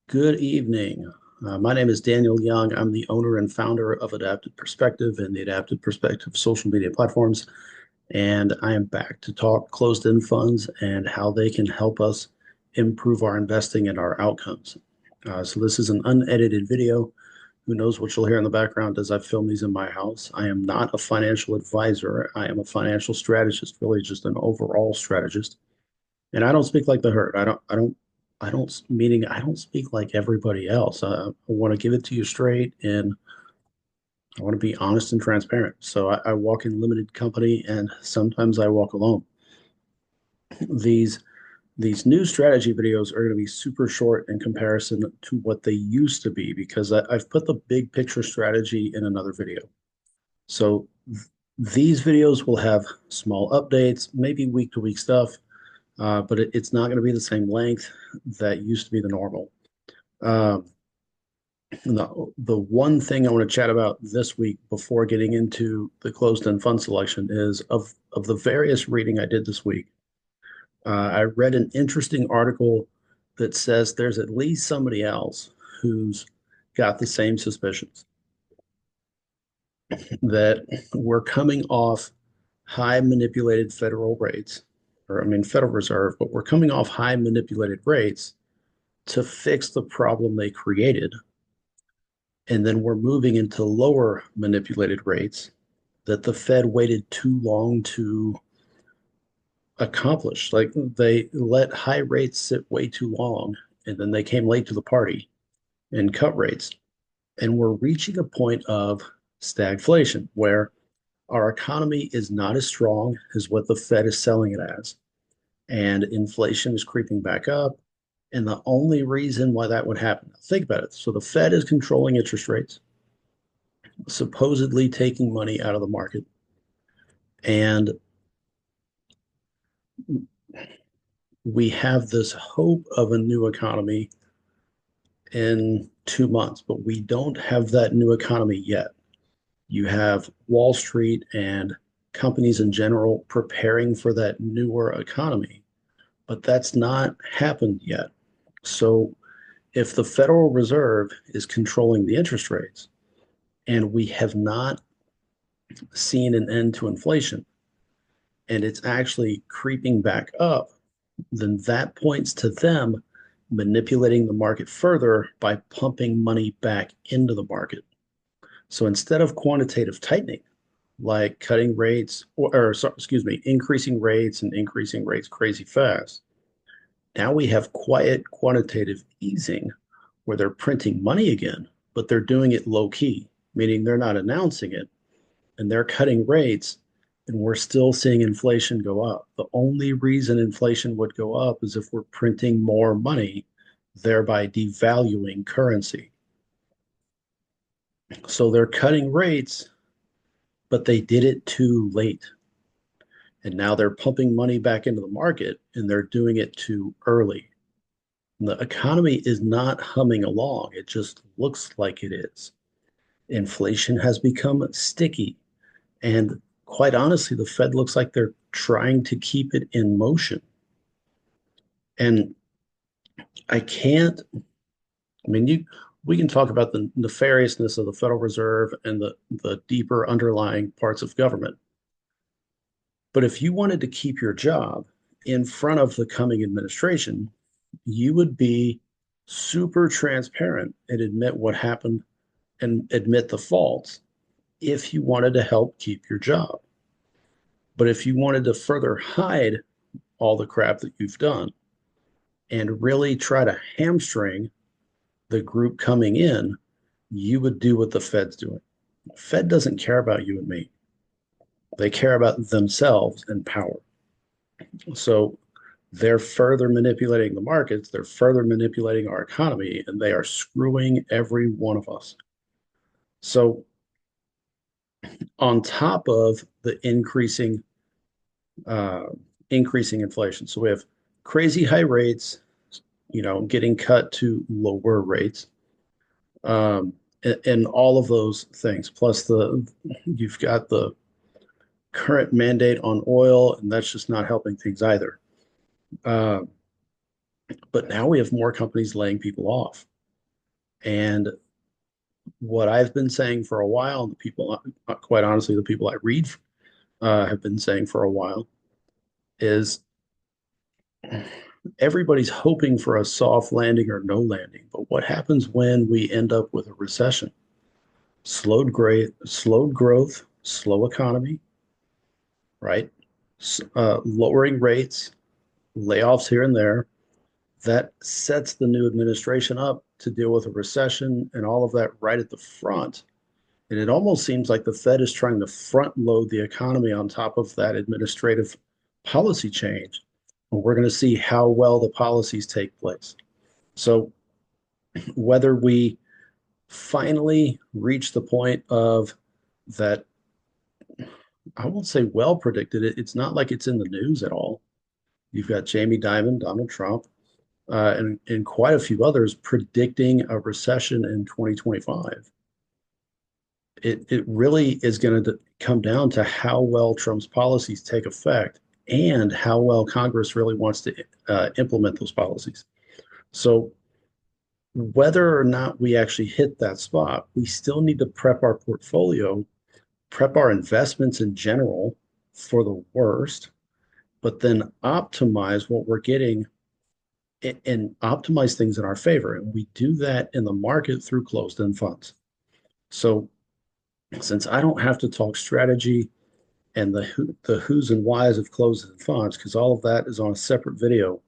Good evening. My name is Daniel Young. I'm the owner and founder of Adaptive Perspective and the Adaptive Perspective social media platforms. And I am back to talk closed-end funds and how they can help us improve our investing and our outcomes. So this is an unedited video. Who knows what you'll hear in the background as I film these in my house. I am not a financial advisor. I am a financial strategist, really just an overall strategist. And I don't speak like the herd. Meaning I don't speak like everybody else. I want to give it to you straight and I want to be honest and transparent. So I walk in limited company and sometimes I walk alone. These these new strategy videos are going to be super short in comparison to what they used to be because I've put the big picture strategy in another video. So these videos will have small updates, maybe week to week stuff, but it's not going to be the same length that used to be the normal. Um, the one thing I want to chat about this week before getting into the closed-end fund selection is of the various reading I did this week. I read an interesting article that says there's at least somebody else who's got the same suspicions that we're coming off high manipulated federal rates, or I mean Federal Reserve, but we're coming off high manipulated rates to fix the problem they created. And then we're moving into lower manipulated rates that the Fed waited too long to accomplish. Like they let high rates sit way too long, and then they came late to the party and cut rates. And we're reaching a point of stagflation where our economy is not as strong as what the Fed is selling it as. And inflation is creeping back up. And the only reason why that would happen, think about it. So the Fed is controlling interest rates, supposedly taking money out of the market. And we have this hope of a new economy in 2 months, but we don't have that new economy yet. You have Wall Street and companies in general preparing for that newer economy, but that's not happened yet. So if the Federal Reserve is controlling the interest rates and we have not seen an end to inflation and it's actually creeping back up, then that points to them manipulating the market further by pumping money back into the market. So instead of quantitative tightening, like cutting rates excuse me, increasing rates crazy fast, now we have quiet quantitative easing where they're printing money again, but they're doing it low key, meaning they're not announcing it and they're cutting rates and we're still seeing inflation go up. The only reason inflation would go up is if we're printing more money, thereby devaluing currency. So they're cutting rates, but they did it too late. And now they're pumping money back into the market and they're doing it too early. And the economy is not humming along. It just looks like it is. Inflation has become sticky. And quite honestly, the Fed looks like they're trying to keep it in motion. And I can't, I mean, we can talk about the nefariousness of the Federal Reserve and the deeper underlying parts of government. But if you wanted to keep your job in front of the coming administration, you would be super transparent and admit what happened and admit the faults if you wanted to help keep your job. But if you wanted to further hide all the crap that you've done and really try to hamstring the group coming in, you would do what the Fed's doing. The Fed doesn't care about you and me. They care about themselves and power. So they're further manipulating the markets, they're further manipulating our economy, and they are screwing every one of us. So, on top of the uh, increasing inflation, so we have crazy high rates, getting cut to lower rates, and all of those things. Plus, you've got the current mandate on oil, and that's just not helping things either. Uh, but now we have more companies laying people off. And what I've been saying for a while, and the people, quite honestly, the people I read have been saying for a while, is everybody's hoping for a soft landing or no landing. But what happens when we end up with a recession? Slowed growth, slow economy, right? Lowering rates, layoffs here and there. That sets the new administration up to deal with a recession and all of that right at the front. And it almost seems like the Fed is trying to front load the economy on top of that administrative policy change. And we're going to see how well the policies take place. So, whether we finally reach the point of that, I won't say well predicted, it's not like it's in the news at all. You've got Jamie Dimon, Donald Trump, and quite a few others predicting a recession in 2025. It really is going to come down to how well Trump's policies take effect and how well Congress really wants to implement those policies. So, whether or not we actually hit that spot, we still need to prep our portfolio, prep our investments in general for the worst, but then optimize what we're getting and optimize things in our favor. And we do that in the market through closed end funds. So, since I don't have to talk strategy and the who's and whys of closed end funds, because all of that is on a separate video,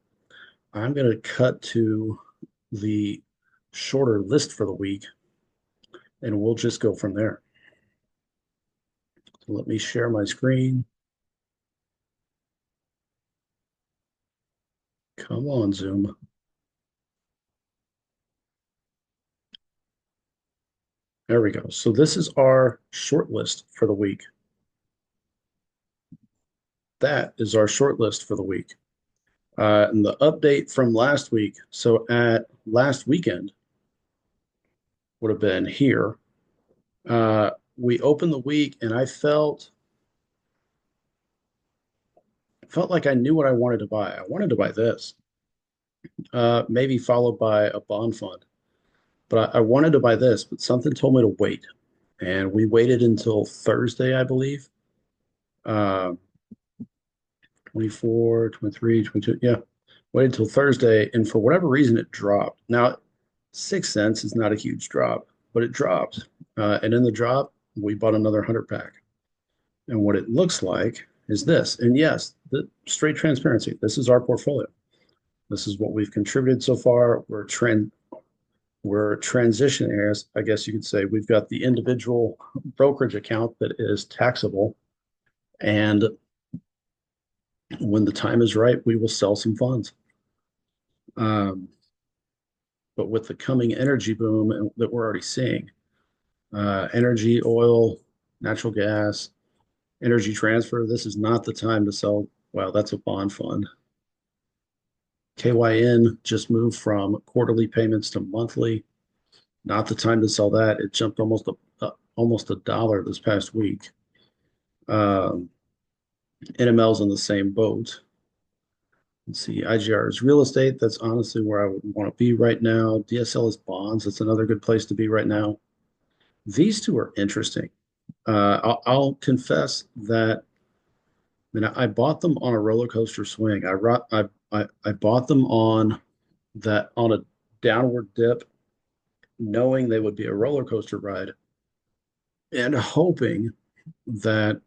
I'm going to cut to the shorter list for the week and we'll just go from there. So let me share my screen. Come on, Zoom. There we go. So this is our short list for the week. That is our short list for the week. And the update from last week. So at last weekend would have been here. We opened the week and I felt like I knew what I wanted to buy. I wanted to buy this, maybe followed by a bond fund. But I wanted to buy this, but something told me to wait. And we waited until Thursday, I believe. Uh, 24, 23, 22. Yeah. Waited until Thursday. And for whatever reason, it dropped. Now, 6 cents is not a huge drop, but it dropped. And in the drop, we bought another 100 pack. And what it looks like is this. And yes, the straight transparency. This is our portfolio. This is what we've contributed so far. We're transitioning, as I guess you could say. We've got the individual brokerage account that is taxable. And when the time is right, we will sell some funds. Um, but with the coming energy boom that we're already seeing, energy, oil, natural gas, energy transfer, this is not the time to sell. Well, that's a bond fund. KYN just moved from quarterly payments to monthly. Not the time to sell that. It jumped almost a dollar this past week. Um, NML's in the same boat. Let's see, IGR is real estate. That's honestly where I would want to be right now. DSL is bonds. That's another good place to be right now. These two are interesting. I'll confess that I bought them on a roller coaster swing. I bought them on a downward dip, knowing they would be a roller coaster ride, and hoping that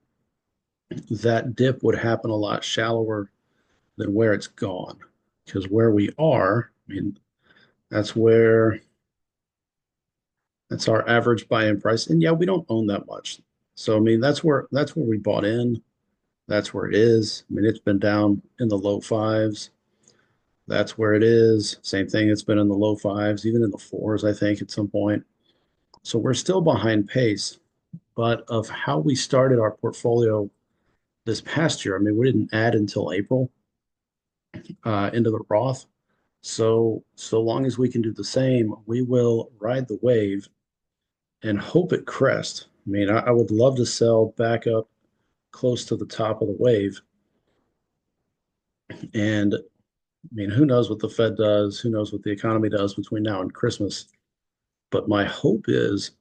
that dip would happen a lot shallower than where it's gone. Because where we are, I mean, that's where that's our average buy-in price. And yeah, we don't own that much. So I mean, that's where we bought in. That's where it is. I mean, it's been down in the low fives. That's where it is. Same thing. It's been in the low fives, even in the fours, I think, at some point. So we're still behind pace. But of how we started our portfolio this past year, I mean, we didn't add until April into the Roth. So long as we can do the same, we will ride the wave and hope it crests. I mean, I would love to sell back up close to the top of the wave. And I mean, who knows what the Fed does? Who knows what the economy does between now and Christmas? But my hope is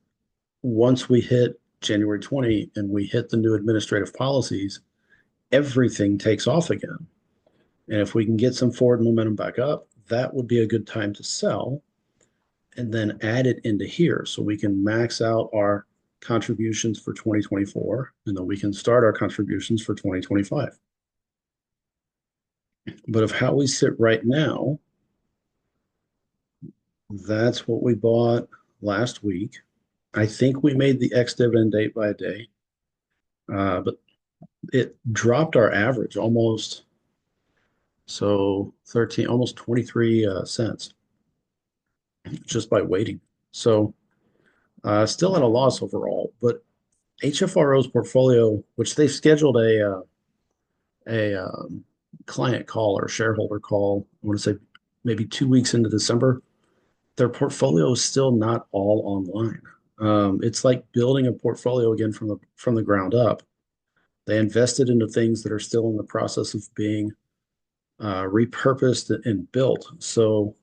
once we hit January 20 and we hit the new administrative policies, everything takes off again. And if we can get some forward momentum back up, that would be a good time to sell and then add it into here so we can max out our contributions for 2024 and then we can start our contributions for 2025. But of how we sit right now, that's what we bought last week. I think we made the ex dividend date by a day, but it dropped our average almost, so 13, almost 23 cents just by waiting. So still at a loss overall, but HFRO's portfolio, which they've scheduled a client call or shareholder call, I want to say maybe 2 weeks into December, their portfolio is still not all online. It's like building a portfolio again from the ground up. They invested into things that are still in the process of being repurposed and built. So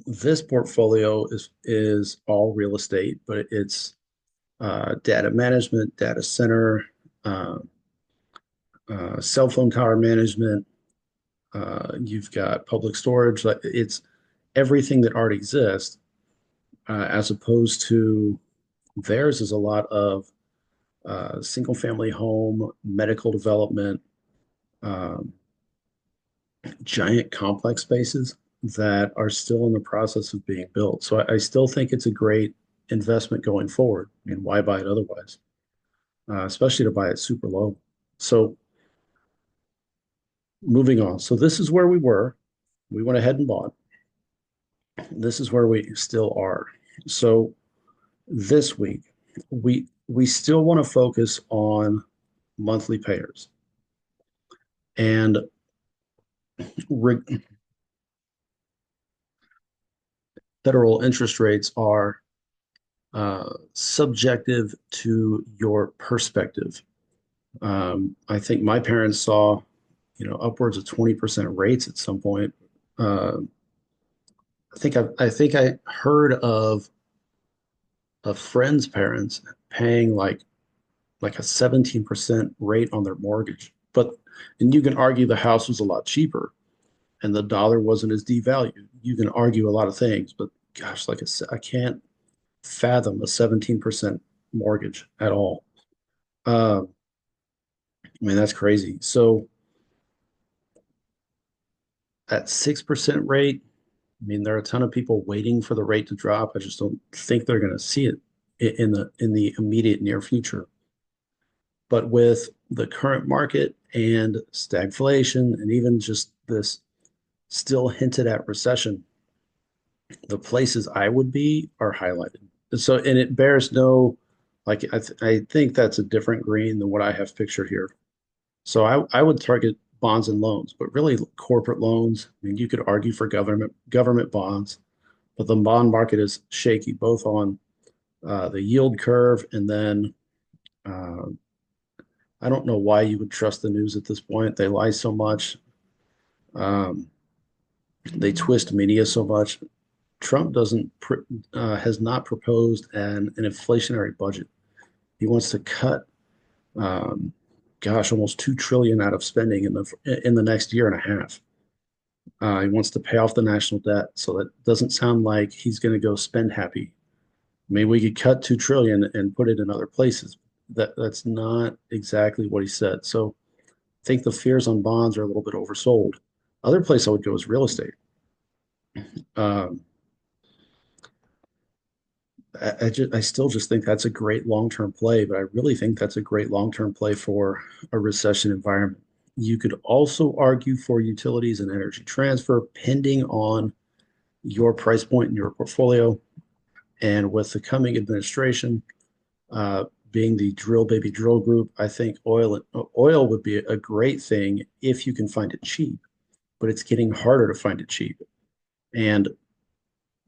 this portfolio is all real estate, but it's data management, data center, uh, cell phone tower management. You've got public storage. Like it's everything that already exists, as opposed to theirs is a lot of single family home, medical development, um, giant complex spaces that are still in the process of being built. So I still think it's a great investment going forward. I mean, why buy it otherwise? Especially to buy it super low. So moving on. So this is where we were. We went ahead and bought. This is where we still are. So this week, we still want to focus on monthly payers. And re- federal interest rates are subjective to your perspective. I think my parents saw, upwards of 20% rates at some point. Uh, I think I heard of a friend's parents paying like a 17% rate on their mortgage. And you can argue the house was a lot cheaper and the dollar wasn't as devalued. You can argue a lot of things, but gosh, I can't fathom a 17% mortgage at all. Uh, I mean, that's crazy. So at 6% rate, I mean, there are a ton of people waiting for the rate to drop. I just don't think they're going to see it in the immediate near future. But with the current market and stagflation, and even just this still hinted at recession, the places I would be are highlighted. So, and it bears no, like, I think that's a different green than what I have pictured here. So I would target bonds and loans, but really corporate loans. I mean, you could argue for government bonds, but the bond market is shaky, both on the yield curve and then uh, I don't know why you would trust the news at this point. They lie so much. Um, they twist media so much. Trump doesn't has not proposed an inflationary budget. He wants to cut, um, gosh, almost 2 trillion out of spending in the next year and a half. He wants to pay off the national debt, so that doesn't sound like he's going to go spend happy. Maybe we could cut 2 trillion and put it in other places. That's not exactly what he said. So I think the fears on bonds are a little bit oversold. Other place I would go is real estate. Um, I still just think that's a great long-term play, but I really think that's a great long-term play for a recession environment. You could also argue for utilities and energy transfer, pending on your price point in your portfolio. And with the coming administration being the drill baby drill group, I think oil would be a great thing if you can find it cheap, but it's getting harder to find it cheap. And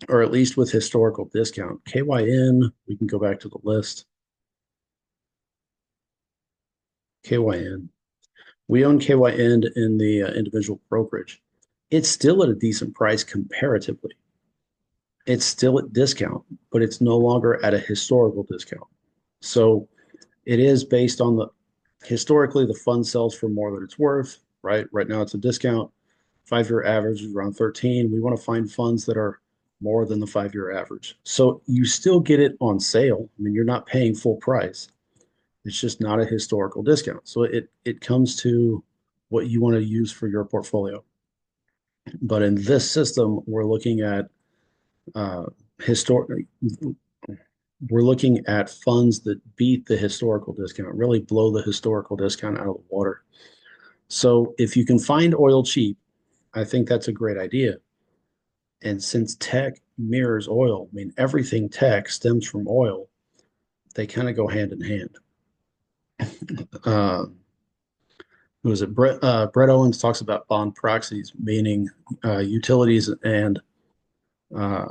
or at least with historical discount. KYN, we can go back to the list. KYN. We own KYN in the individual brokerage. It's still at a decent price comparatively. it's still at discount, but it's no longer at a historical discount. So it is based on the historically the fund sells for more than it's worth, right? Right now it's a discount. 5 year average is around 13. We want to find funds that are more than the 5 year average. So you still get it on sale. I mean, you're not paying full price. It's just not a historical discount. So it comes to what you want to use for your portfolio. But in this system, we're looking at uh, historic. We're looking at funds that beat the historical discount, really blow the historical discount out of the water. So if you can find oil cheap, I think that's a great idea. And since tech mirrors oil, I mean, everything tech stems from oil, they kind of go hand in hand. Uh, who was it? Brett Owens talks about bond proxies, meaning utilities and uh,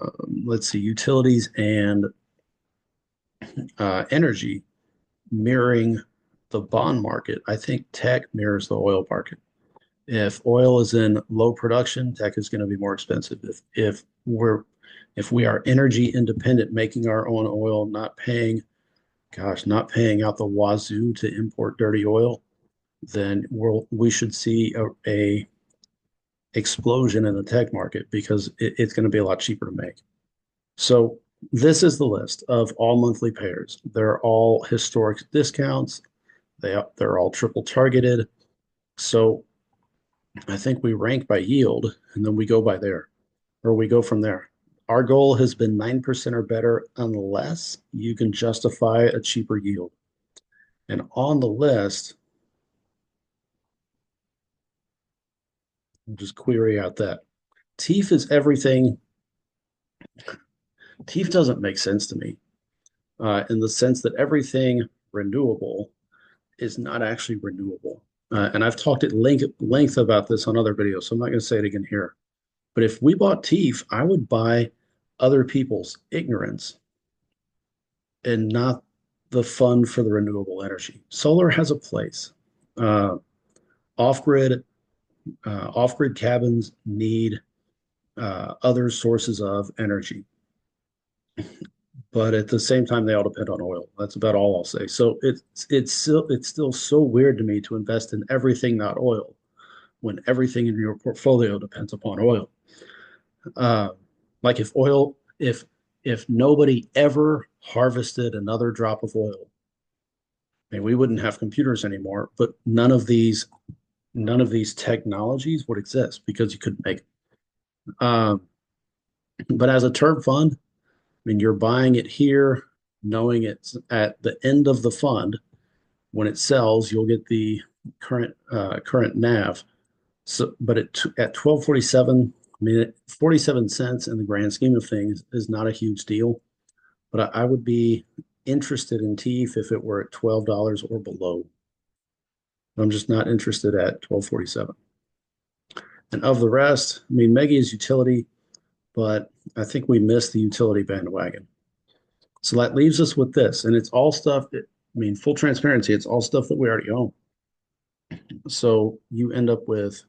let's see, utilities and energy mirroring the bond market. I think tech mirrors the oil market. If oil is in low production, tech is going to be more expensive. If we are energy independent, making our own oil, not paying out the wazoo to import dirty oil, then we should see a explosion in the tech market because it's going to be a lot cheaper to make. So this is the list of all monthly payers. They're all historic discounts. They're all triple targeted. So I think we rank by yield and then we go by there or we go from there. Our goal has been 9% or better unless you can justify a cheaper yield. And on the list, we'll just query out that TEEF is everything. TEEF doesn't make sense to me in the sense that everything renewable is not actually renewable. And I've talked at length about this on other videos, so I'm not going to say it again here. But if we bought TEEF, I would buy other people's ignorance and not the fund for the renewable energy. Solar has a place. Uh, off-grid off-grid cabins need other sources of energy, but at the same time, they all depend on oil. That's about all I'll say. So it's still so weird to me to invest in everything not oil when everything in your portfolio depends upon oil. Uh, like if nobody ever harvested another drop of oil, I mean, we wouldn't have computers anymore. But none of these technologies would exist because you couldn't make it. But as a term fund, I mean, you're buying it here, knowing it's at the end of the fund. When it sells, you'll get the current NAV. So, but at 12.47, I mean, 47 cents in the grand scheme of things is not a huge deal. But I would be interested in TEEF if it were at $12 or below. I'm just not interested at 12.47. And of the rest, I mean, Mega is utility, but I think we missed the utility bandwagon. So that leaves us with this, and it's all stuff that, I mean, full transparency, it's all stuff that we already own. So you end up with,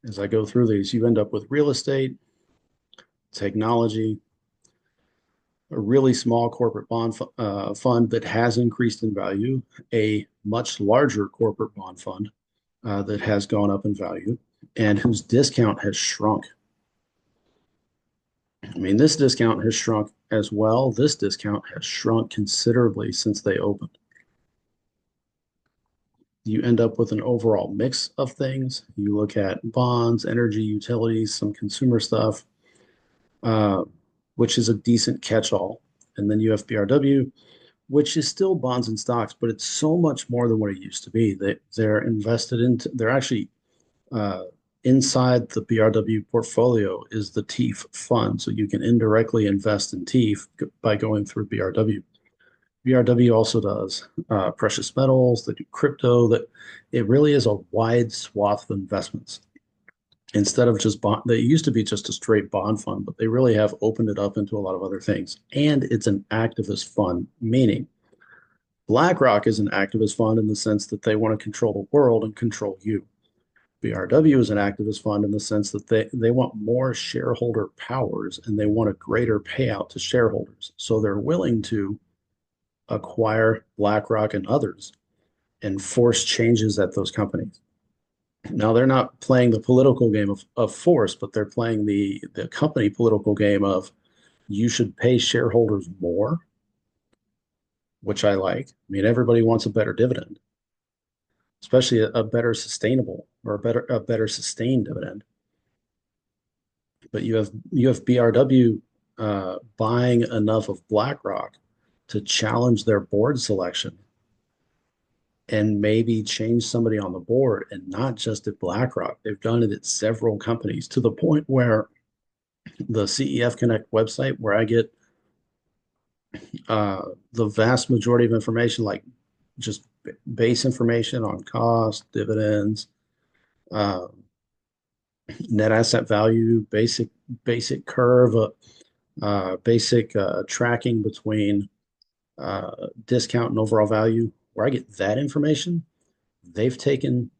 as I go through these, you end up with real estate, technology, a really small corporate bond fund that has increased in value, a much larger corporate bond fund that has gone up in value, and whose discount has shrunk. I mean, this discount has shrunk as well. This discount has shrunk considerably since they opened. You end up with an overall mix of things. You look at bonds, energy, utilities, some consumer stuff, uh, which is a decent catch-all. And then you have BRW, which is still bonds and stocks, but it's so much more than what it used to be. They're invested into, they're actually uh, inside the BRW portfolio is the TEEF fund. So you can indirectly invest in TEEF by going through BRW. BRW also does precious metals, they do crypto, that it really is a wide swath of investments. Instead of just bond, they used to be just a straight bond fund, but they really have opened it up into a lot of other things. And it's an activist fund, meaning BlackRock is an activist fund in the sense that they want to control the world and control you. BRW is an activist fund in the sense that they want more shareholder powers and they want a greater payout to shareholders. So they're willing to acquire BlackRock and others and force changes at those companies. Now they're not playing the political game of force, but they're playing the company political game of you should pay shareholders more, which I like. I mean, everybody wants a better dividend, especially a better sustainable or a better sustained dividend. But you have BRW buying enough of BlackRock to challenge their board selection and maybe change somebody on the board, and not just at BlackRock. They've done it at several companies to the point where the CEF Connect website, where I get the vast majority of information, like just base information on cost, dividends, uh, net asset value, basic curve, basic tracking between discount and overall value. Where I get that information, they've taken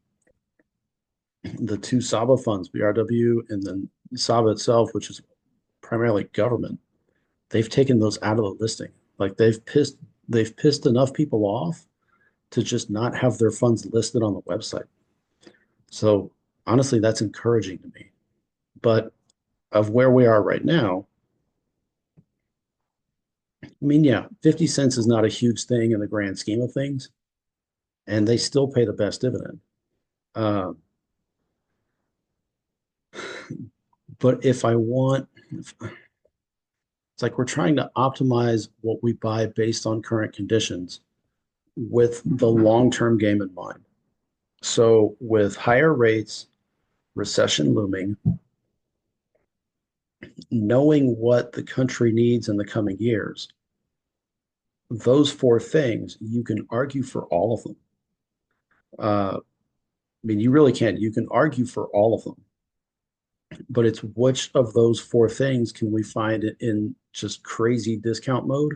the two Saba funds, BRW, and then Saba itself, which is primarily government. They've taken those out of the listing. Like they've pissed enough people off to just not have their funds listed on the website. So honestly, that's encouraging to me. But of where we are right now, I mean, yeah, 50 cents is not a huge thing in the grand scheme of things, and they still pay the best dividend. Uh, but if I want, it's like we're trying to optimize what we buy based on current conditions with the long-term game in mind. So with higher rates, recession looming, knowing what the country needs in the coming years, those four things, you can argue for all of them. I mean, you really can. You can argue for all of them, but it's which of those four things can we find in just crazy discount mode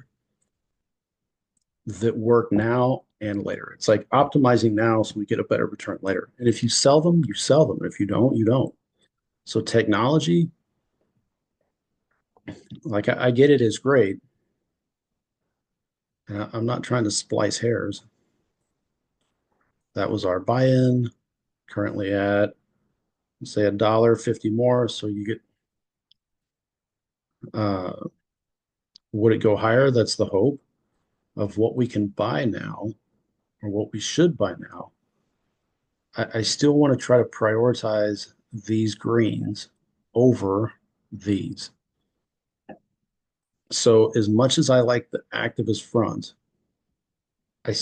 that work now and later. It's like optimizing now so we get a better return later. And if you sell them, you sell them. If you don't, you don't. So technology, like I get it is great. And I'm not trying to splice hairs. That was our buy-in, currently at say $1.50 more. So you get uh would it go higher? That's the hope of what we can buy now or what we should buy now. I still want to try to prioritize these greens over these. So as much as I like the activist front, I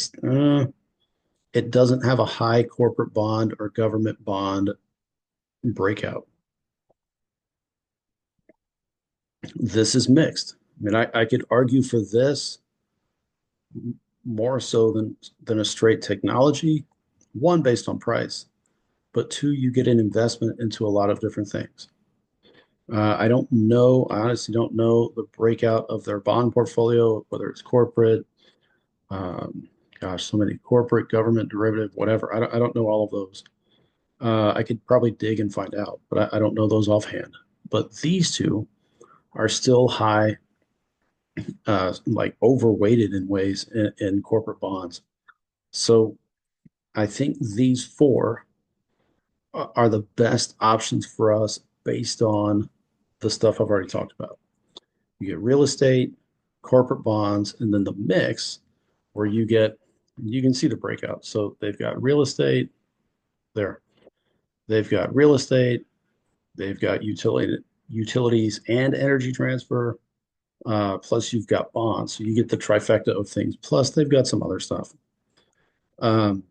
it doesn't have a high corporate bond or government bond breakout. This is mixed. I mean, I could argue for this more so than a straight technology. One, based on price, but two, you get an investment into a lot of different things. I don't know. I honestly don't know the breakout of their bond portfolio, whether it's corporate, um, gosh, so many corporate, government, derivative, whatever. I don't know all of those. I could probably dig and find out, but I don't know those offhand. But these two are still high, like overweighted in ways in corporate bonds. So I think these four are the best options for us based on the stuff I've already talked about. You get real estate, corporate bonds, and then the mix where you can see the breakout. So they've got real estate there. They've got real estate. They've got utilities and energy transfer. Plus you've got bonds. So you get the trifecta of things. Plus they've got some other stuff. Um,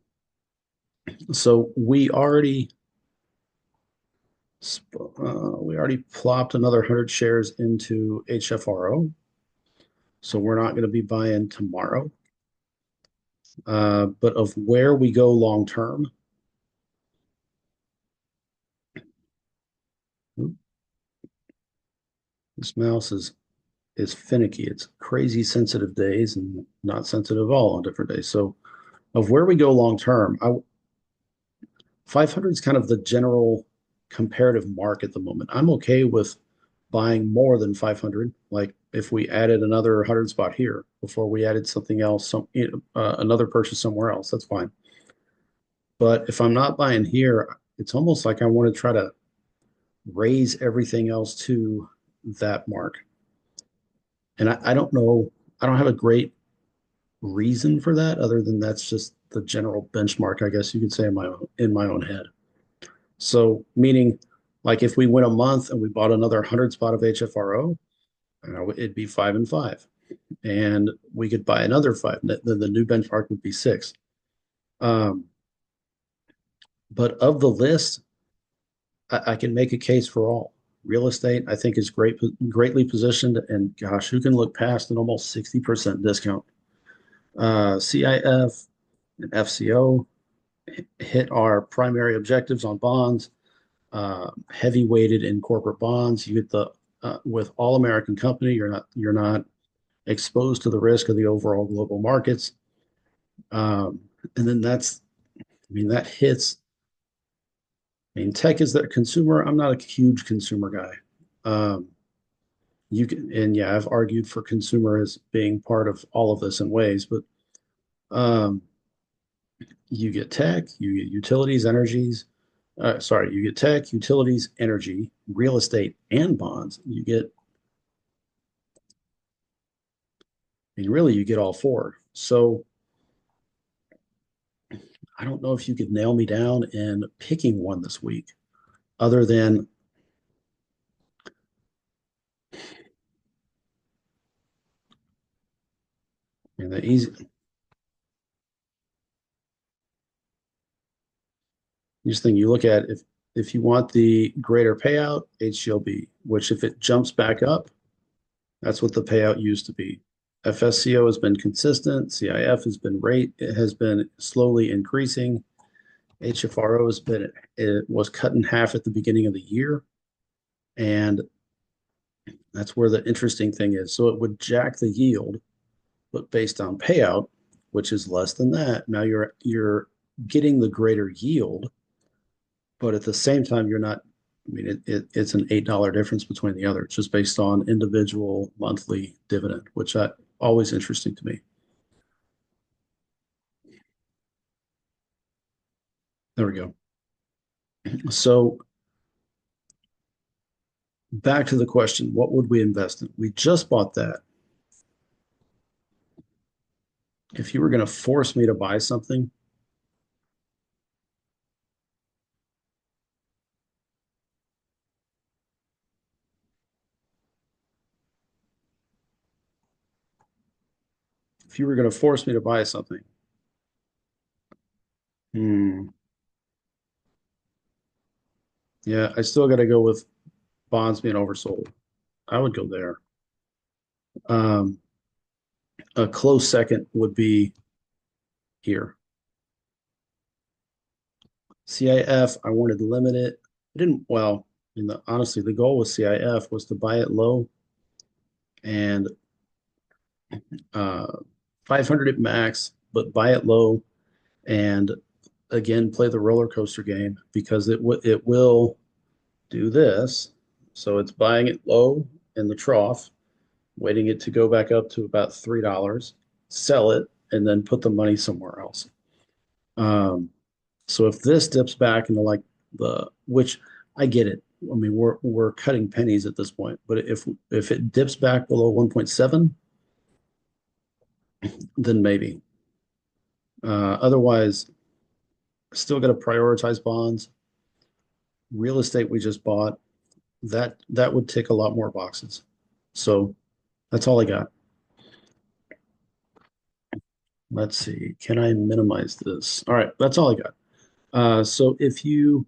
so we already plopped another 100 shares into HFRO. So we're not going to be buying tomorrow. But of where we go long term, this mouse is finicky. It's crazy sensitive days and not sensitive at all on different days. So of where we go long term, 500 is kind of the general comparative mark at the moment. I'm okay with buying more than 500. Like if we added another 100 spot here before we added something else, another purchase somewhere else, that's fine. But if I'm not buying here, it's almost like I want to try to raise everything else to that mark. And I don't know, I don't have a great reason for that other than that's just the general benchmark, I guess you could say in my own head. So meaning like if we went a month and we bought another 100 spot of HFRO, it'd be 5 and 5. And we could buy another five. Then the new benchmark would be 6. Um, but of the list, I can make a case for all. Real estate, I think, is greatly positioned. And gosh, who can look past an almost 60% discount? CIF and FCO hit our primary objectives on bonds, heavy weighted in corporate bonds. You get the with all American company, you're not exposed to the risk of the overall global markets. And then I mean, that hits. I mean, tech is the consumer. I'm not a huge consumer guy. Um, you can, and yeah, I've argued for consumer as being part of all of this in ways, but um, you get tech, you get utilities, energies. Sorry, you get tech, utilities, energy, real estate, and bonds. I mean, really, you get all four. So I don't know if you could nail me down in picking one this week, other than the easiest thing you look at if you want the greater payout, HGLB, which if it jumps back up, that's what the payout used to be. FSCO has been consistent. CIF has been it has been slowly increasing. HFRO it was cut in half at the beginning of the year. And that's where the interesting thing is. So it would jack the yield, but based on payout, which is less than that, now you're getting the greater yield, but at the same time, you're not. I mean, it's an $8 difference between the other, just based on individual monthly dividend, which I always interesting to me. There we go. So back to the question, what would we invest in? We just bought that. If you were going to force me to buy something, if you were going to force me to buy something, hmm, yeah, I still got to go with bonds being oversold. I would go there. Um, a close second would be here. CIF, I wanted to limit it. I didn't, well, honestly, the goal with CIF was to buy it low and uh, 500 at max, but buy it low and again play the roller coaster game because it will do this. So it's buying it low in the trough, waiting it to go back up to about $3, sell it, and then put the money somewhere else. Um, so if this dips back into like which I get it. I mean, we're cutting pennies at this point, but if it dips back below 1.7, then maybe. Otherwise, still got to prioritize bonds. Real estate we just bought, that would tick a lot more boxes. So that's all I got. Let's see. Can I minimize this? All right, that's all I got. So if you,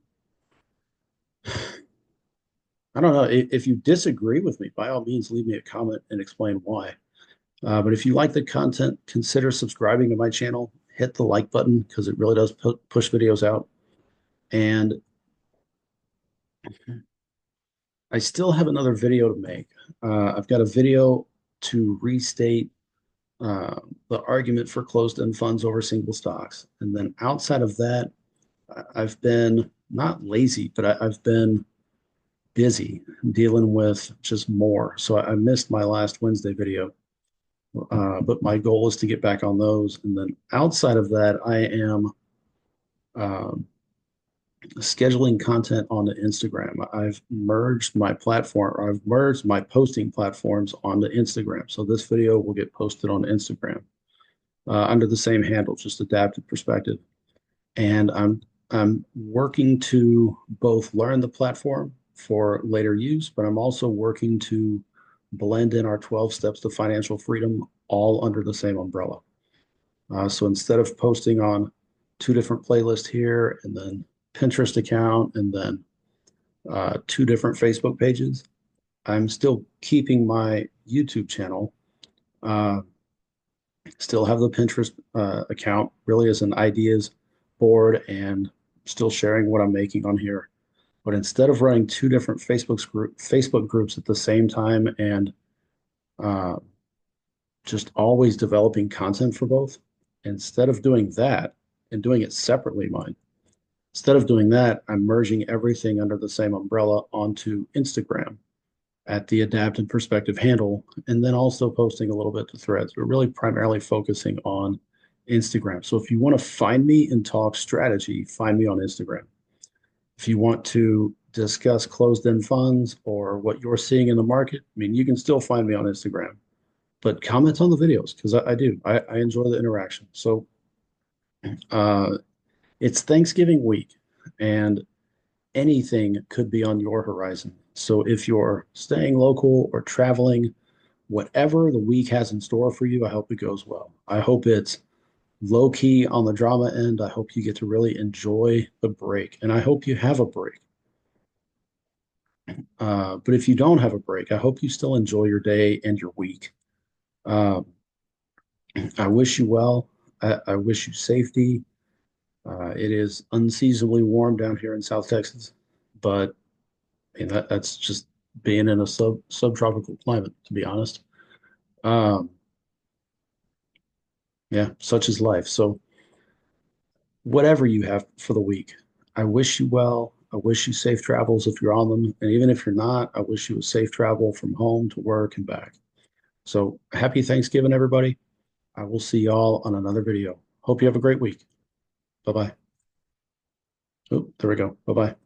I don't know, if you disagree with me, by all means, leave me a comment and explain why. But if you like the content, consider subscribing to my channel. Hit the like button because it really does push videos out. And I still have another video to make. I've got a video to restate uh, the argument for closed-end funds over single stocks. And then outside of that, I've been not lazy, but I've been busy dealing with just more. So I missed my last Wednesday video, but my goal is to get back on those. And then outside of that, I am um, scheduling content onto Instagram. I've merged my posting platforms onto Instagram. So this video will get posted on Instagram under the same handle, just adaptive perspective. And I'm working to both learn the platform for later use, but I'm also working to blend in our 12 steps to financial freedom all under the same umbrella. So instead of posting on two different playlists here and then Pinterest account and then two different Facebook pages, I'm still keeping my YouTube channel, uh, still have the Pinterest account really as an ideas board and still sharing what I'm making on here. But instead of running two different Facebook groups at the same time and uh, just always developing content for both, instead of doing that and doing it separately, instead of doing that, I'm merging everything under the same umbrella onto Instagram at the adapted perspective handle, and then also posting a little bit to threads, but really primarily focusing on Instagram. So if you want to find me and talk strategy, find me on Instagram. If you want to discuss closed-end funds or what you're seeing in the market, I mean, you can still find me on Instagram, but comment on the videos because I do. I enjoy the interaction. So uh, it's Thanksgiving week, and anything could be on your horizon. So if you're staying local or traveling, whatever the week has in store for you, I hope it goes well. I hope it's low key on the drama end. I hope you get to really enjoy the break, and I hope you have a break. But if you don't have a break, I hope you still enjoy your day and your week. Um, I wish you well. I wish you safety. It is unseasonably warm down here in South Texas, but I mean that's just being in a subtropical climate, to be honest. Um, yeah, such is life. So whatever you have for the week, I wish you well. I wish you safe travels if you're on them, and even if you're not, I wish you a safe travel from home to work and back. So happy Thanksgiving, everybody. I will see y'all on another video. Hope you have a great week. Bye bye. Oh, there we go. Bye bye.